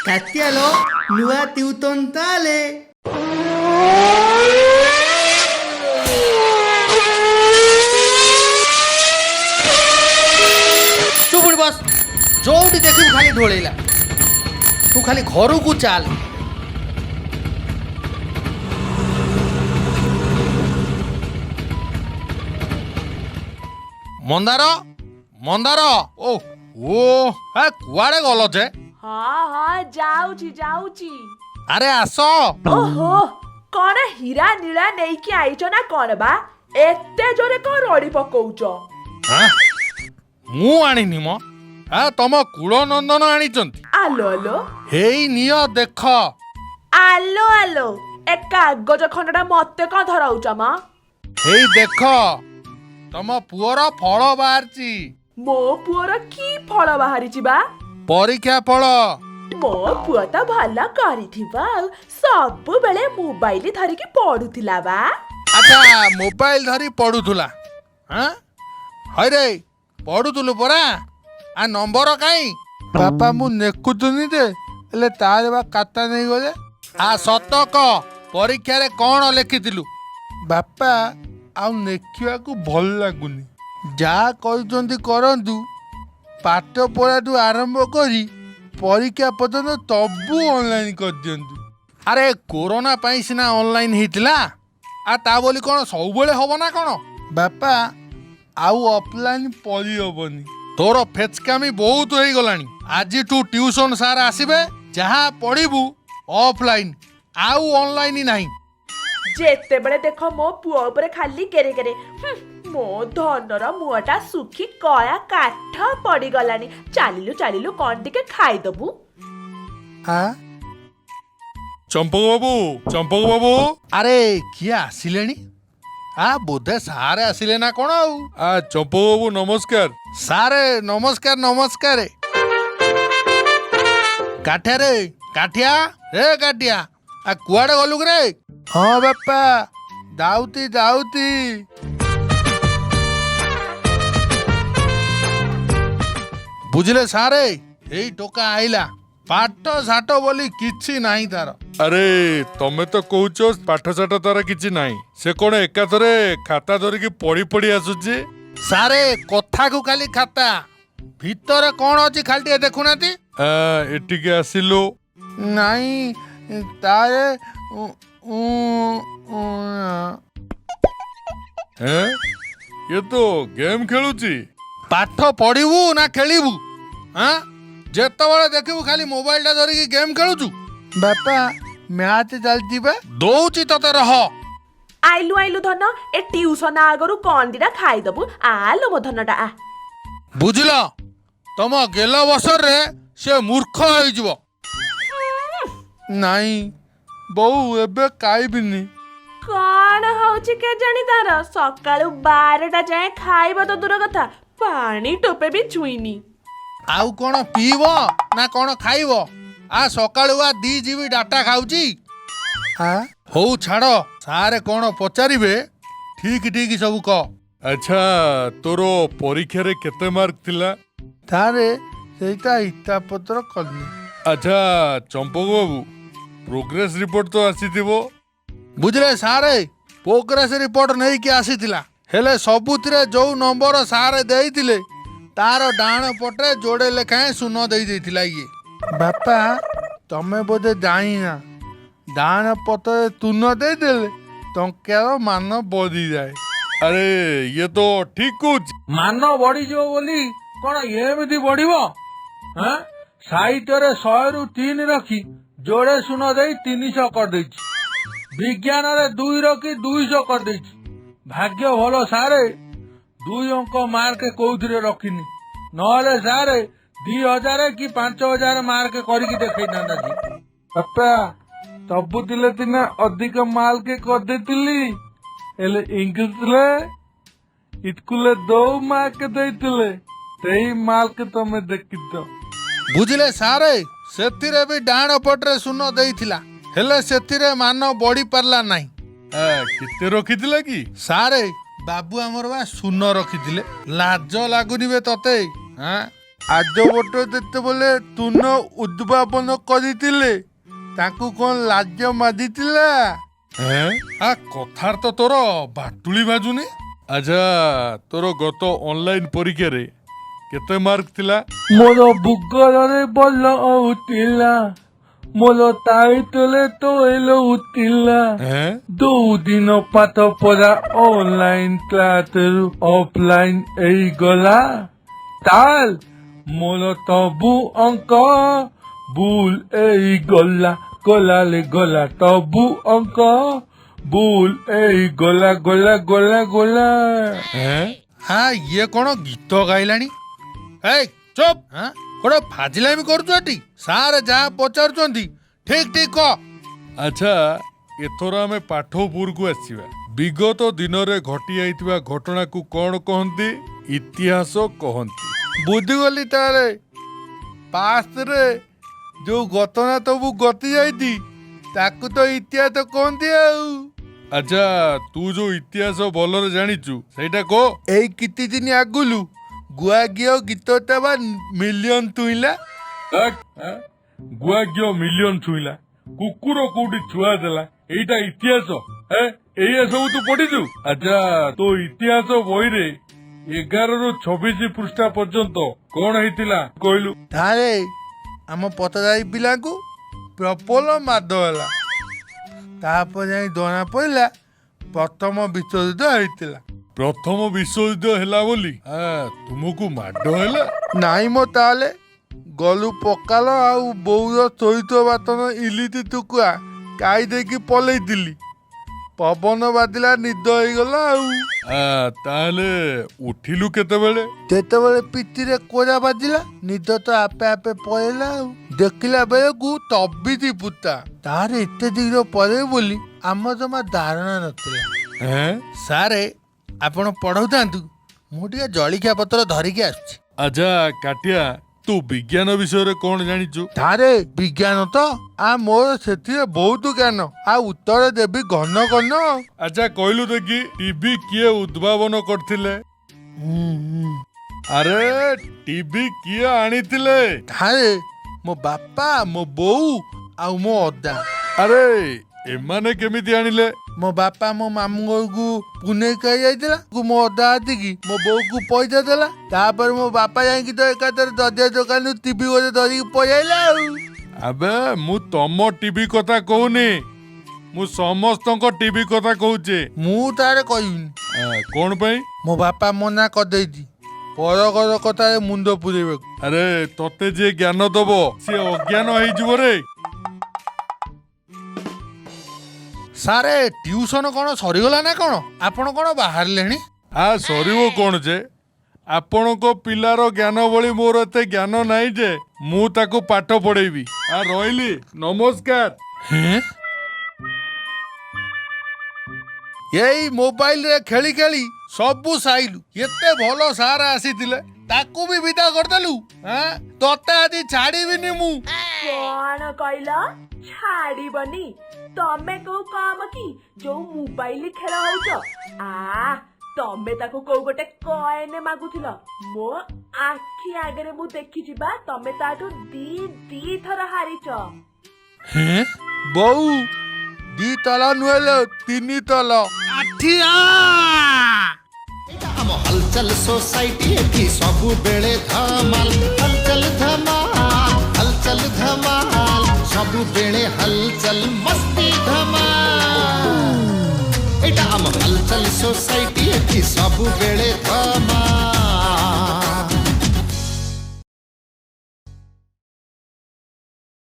Katialo, nua tiutontale. चुप बस जोटी देखिबु खाली ढोलेला तू खाली घर को चाल मंदार मंदार ओ ओ कुआड़े गल जे हाँ हाँ जाऊची जाऊची। अरे आस ओहो कौन हीरा नीला नहीं कि आईच ना कौन बा एते जोरे कौन रड़ी पकौच। मु आनिनी म तम कूल नंदन आनिचंती आलो आलो हेई नियो देख आलो आलो ए कागज खंडटा मते कौन धराउच मा हेई देख तम पुअर फल बाहरची मो पुअर की फल बाहरी बा परीक्षा फल मो पुआ तो भल करिथिबा सब बेले मोबाइल धरिकी पढुथिला बा। अच्छा मोबाइल धरी पढ़ुला हाँ हरे पढ़ुलु परा आ नंबर काई बापा मु नेकुतुनी जे हेले तार बा खाता नहीं गले आ सत क परीक्षा रे कौन लिखिथिलु बापा आ नेखिया को भल लागुनी जा कहउचंती करंतु पाठ पढ़ाटू आरंभ करी परीक्षा पर्यंत तबु ऑनलाइन कर दियंतु अरे कोरोना पाई सिना ऑनलाइन हितला आ ता बोली कौन सब बेले हबो ना कौन बापा आउ ऑफलाइन पढ़ी हबनी तोर फेचकामी बहुत हो गलानी आज तू ट्यूशन सार आसीबे जहाँ पढ़िबू ऑफलाइन आउ ऑनलाइन नहीं जेते बेले देखो मो पुआ ऊपर खाली केरे केरे मो धनर मुहटा सुखी कया काठ पड़ी गलानी चालिलु चालिलु कौन टिके खाई दबु। हाँ चंपक बाबू अरे किए आसिलेनी बोधे सारे आसिले ना कौन आ चंपक बाबू नमस्कार सारे नमस्कार नमस्कार काठिया रे काठिया रे काठिया आ कुआड़े गलु रे हाँ बापा दाउती दाउती बुझले सारे एई टोका आइला पाठ साठ बोली किछि नाही तार अरे तमे तो कहूच पाठ साठ तार किछि नाही से कोन एकाथरे खाता धरिकी पढ़ी पढ़ी आसुची सारे कथा को खाली खाता भीतर कौन अछि खाली टे देखुनाती एटिके आसिलो नहीं तारे हैं ये तो गेम खेलुची पाठ पढ़िबू ना खेलिबू हाँ जेतबेले देखिबू खाली मोबाइल टा धरिकी गेम खेलुचू बापा मैच चलती बे दौची तते रह आइलु आइलु धन ए ट्यूशन आगरु कौन दिना खाई दबु आलो मो धनटा आ बुझल तम गेल बसर रे से मूर्ख होइजबो नहीं बहु एबे काइबिनी कौन होची के जानी तार सकाळु 12टा जाए खाइबा तो दूर कथा पानी टोपे भी छुईनी आउ कौन पीबो ना कौन खाइबो आ सकाळु आ 2 जीबी डाटा खाउची हाँ हो छाड़ सारे कौन पचारिबे ठीक ठीक सब कह अच्छा तोरो परीक्षा रे केते मार्क थिला तारे सेटा हिता पत्र कली अच्छा चंपक बाबू प्रोग्रेस रिपोर्ट तो आसीथिबो बुझले सारे प्रोग्रेस रिपोर्ट नहीं कि आसीथिला हेले सबुतिरे जो नंबर सारे देइथिले तार डाण पटे जोड़े लेखाएं शून्य दे देइथिला ये बापा तमे बोधे जाइना डाण पटे तुन दे देले टंकार मान बढ़ी जाए अरे ये तो ठीक कुछ मान बढ़ी जो बोली कौन एमती बढ़िबो हां साहित्य रे 100 रु 3 रखी जोड़े शून्य दे 300 कर देछि विज्ञान रे 2 रखी 200 कर देछि भाग्य भलो सारे 2 अंक मार्क कोउथरे रखिनी नहले सारे 2000 कि 5000 मार्क करिकी देखै नंदा जी बापा तबु दिले तिना अधिक माल के कर देतिली एले इंग्लिश ले इतकुले 2 मार्क देतिले तेई माल के तमे देखितो बुझले सारे सेतिरे भी डाण पटरे शून्य देइथिला हेले सेतिरे मान बढ़ी पारला नहीं केते रखिथिला की सारे बाबू आमर बा शून्य रखिथिले लाज लागुनी बे तते हाँ ଆର୍ଯ୍ୟଭଟ୍ଟ ଯେତେବେଳେ ତୁନ ଉଦ୍ଭାବନ କରିଥିଲେ ତାଙ୍କୁ କଣ ଲାଜ ମାଜିଥିଲା? ଆ କଥାର ତ ତୋର ବାଟୁଳି ବାଜୁନି। ଆଚ୍ଛା, ତୋର ଗତ ଅନଲାଇନ ପରୀକ୍ଷାରେ କେତେ ମାର୍କ ଥିଲା? ମୋର ଭୂଗୋଳରେ ଭଲ ହଉଥିଲା, ମୋର ଟାଇଟଲେ ତ ହଉଥିଲା। 2 ଦିନ ପାଠ ପଢା ଅନଲାଇନ କ୍ଲାସରୁ ଅଫଲାଇନ ହେଇଗଲା, ତାଲ ମୋର ସବୁ ଅଙ୍କ ଭୁଲ ହେଇଗଲା। ଗଲାଲେ ଗଲା ସବୁ ଅଙ୍କ ଭୁଲ ହେଇଗଲା, ଗଲା ଗଲା ଗଲା। ହଁ, ଇଏ କଣ ଗୀତ ଗାଇଲାଣି? ଏଇ ଚୁପ୍! କଣ ଫାଜିଲାମି କରୁଛୁ ଏଠି? ସାର୍ ଯାହା ପଚାରୁଛନ୍ତି ଠିକ ଠିକ କହ। ଆଚ୍ଛା, ଏଥର ଆମେ ପାଠ ଉପରକୁ ଆସିବା। ବିଗତ ଦିନରେ ଘଟି ଯାଇଥିବା ଘଟଣାକୁ କଣ କହନ୍ତି? ଇତିହାସ କହନ୍ତି। ବୁଝିଗଲି ତାହେଲେ। ପାଷ୍ଟରେ ଯୋଉ ଘଟଣା ସବୁ ଘଟି ଯାଇଛି ତାକୁ ତ ଇତିହାସ କହନ୍ତି ଆଉ। ଆଚ୍ଛା, ତୁ ଯୋଉ ଇତିହାସ ଭଲରେ ଜାଣିଛୁ ସେଇଟା କହ। ଏଇ କିଛି ଦିନ ଆଗରୁ ଗୁଆଘିଅ ଗୀତଟା ବା ମିଲିୟନ ଛୁଇଁଲା। ଗୁଆଘିଅ ମିଲିୟନ ଛୁଇଁଲା, କୁକୁର କୋଉଠି ଛୁଆ ଦେଲା, ଏଇଟା ଇତିହାସ? ଏଇଆ ସବୁ ତୁ ପଢିଛୁ? ଆଚ୍ଛା, ତୋ ଇତିହାସ ବହିରେ 11ରୁ 26 ପୃଷ୍ଠା ପର୍ଯ୍ୟନ୍ତ କଣ ହେଇଥିଲା କହିଲୁ? ତାହେଲେ ଆମ ପଟଦାରୀ ପିଲାଙ୍କୁ ପ୍ରବଳ ମାଡ଼ ହେଲା। ତାପରେ ଯାଇ ଜଣା ପଡ଼ିଲା ପ୍ରଥମ ବିଶ୍ୱଯୁଦ୍ଧ ହେଇଥିଲା। ପ୍ରଥମ ବିଶ୍ୱଯୁଦ୍ଧ ହେଲା ବୋଲି ତୁମକୁ ମାଡ଼ ହେଲା? ନାଇଁ ମ, ତାହେଲେ ଗଲୁ ପକାଲ ଆଉ ବୋଉର ଚରିତ ବାତନ ଇଲିତି ଟୁକୁଆ ଖାଇ ଦେଇକି ପଲେଇଥିଲି। ପବନ ବାଜିଲା, ନିଦ ହେଇଗଲା ଆଉ। ତାହେଲେ ଉଠିଲୁ କେତେବେଳେ? ଯେତେବେଳେ ପିଠିରେ କୋରା ବାଜିଲା, ନିଦ ତ ଆପେ ଆପେ ପଳେଇଲା ଆଉ। ଦେଖିଲା ବେଳକୁ ତବିତି ପୁତା। ତାର ଏତେ ଦିନ ପରେ ବୋଲି ଆମ ଜମା ଧାରଣା ନଥିଲା। ସାରେ, ଆପଣ ପଢଉଥାନ୍ତୁ, ମୁଁ ଟିକେ ଜଳିଖିଆ ପତ୍ର ଧରିକି ଆସୁଛି। ଆଚ୍ଛା କାଟିଆ, ତୁ ବିଜ୍ଞାନ ବିଷୟରେ କଣ ଜାଣିଛୁ? ଧାରେ ବିଜ୍ଞାନ ତ ମୋର ସେଥିରେ ବହୁତ ଜ୍ଞାନ, ଆଉ ଉତ୍ତର ଦେବି ଘନ ଘନ। ଆଚ୍ଛା କହିଲୁ ଦେଖି, ଟିଭି କିଏ ଉଦ୍ଭାବନ କରିଥିଲେ? ଆରେ ଟିଭି କିଏ ଆଣିଥିଲେ? ଧାରେ ମୋ ବାପା, ମୋ ବୋଉ ଆଉ ମୋ ଅଦା। ଆରେ ଏମାନେ କେମିତି ଆଣିଲେ? ମୋ ବାପା ମୋ ମାମୁଁ ଘରକୁ ପୁନେଇ ଖାଇ ଯାଇଥିଲା, ମୋ ଅଦା ହାତିକି ମୋ ବୋଉକୁ ପଇସା ଦେଲା। ତାପରେ ମୋ ବାପା ଯାଇକି ତ ଏକାଥରେ ଦରଜା ଦୋକାନରୁ ଟିଭି ଗୋଟେ ଧରିକି ପଳେଇଲା ଆଉ। ଆବେ ମୁଁ ତମ ଟିଭି କଥା କହୁନି, ମୁଁ ସମସ୍ତଙ୍କ ଟିଭି କଥା କହୁଛି। ମୁଁ ତାର କହିବିନି। କଣ ପାଇଁ? ମୋ ବାପା ମନା କରିଦେଇଛି ପର ଘର କଥାରେ ମୁଣ୍ଡ ପୁରେଇବାକୁ। ଆରେ ତତେ ଯିଏ ଜ୍ଞାନ ଦବ ସିଏ ଅଜ୍ଞାନ ହେଇଯିବ ରେ। ସାରେ, ଟିଉସନ କଣ ସରିଗଲା ନା କଣ? ଆପଣ କଣ ବାହାରିଲେଣି? ସରିବ କଣ ଯେ, ଆପଣଙ୍କ ପିଲାର ଜ୍ଞାନ ଭଳି ମୋର ଏତେ ଜ୍ଞାନ ନାହିଁ ଯେ ମୁଁ ତାକୁ ପାଠ ପଢେଇବି। ରହିଲି, ନମସ୍କାର। ଏଇ ମୋବାଇଲରେ ଖେଳି ଖେଳି ସବୁ ସାଇଲୁ। ଏତେ ଭଲ ସାର୍ ଆସିଥିଲେ, ତାକୁ ବି ବିଦା କରିଦେଲୁ। ତତେ ଆଜି ଛାଡିବିନି ମୁଁ। କଣ କହିଲ? ଛାଡିବନି? ତମେ କୋଉ କାମ କି ଯୋଉ ମୋବାଇଲ ଖେଳ ହଉଛ? ତମେ ତାକୁ କୋଉ ଗୋଟେ କଏନ ମାଗୁଥିଲ। ମୋ ଆଖି ଆଗରେ ମୁଁ ଦେଖିଛି ବା, ତମେ ତାଠୁ ଦି ଥର ହାରିଛ। ବୋଉ, 2 ତଲ ନୁହେଁ 3 ତଲ। ଆଠିଆ ଆମ ହଲଚଲ ସୋସାଇଟି ଏଠି ସବୁବେଳେ ଧମାଲ, ହଲଚଲ ଧମାଲ, ହଲଚଲ ଧମାଲ, ସବୁବେଳେ ହଲଚଲ ମସ୍ତି ଧମାଲ। ଏଇଟା ଆମ ହଲଚଲ ସୋସାଇଟି ଏଠି ସବୁବେଳେ ଧମାଲ।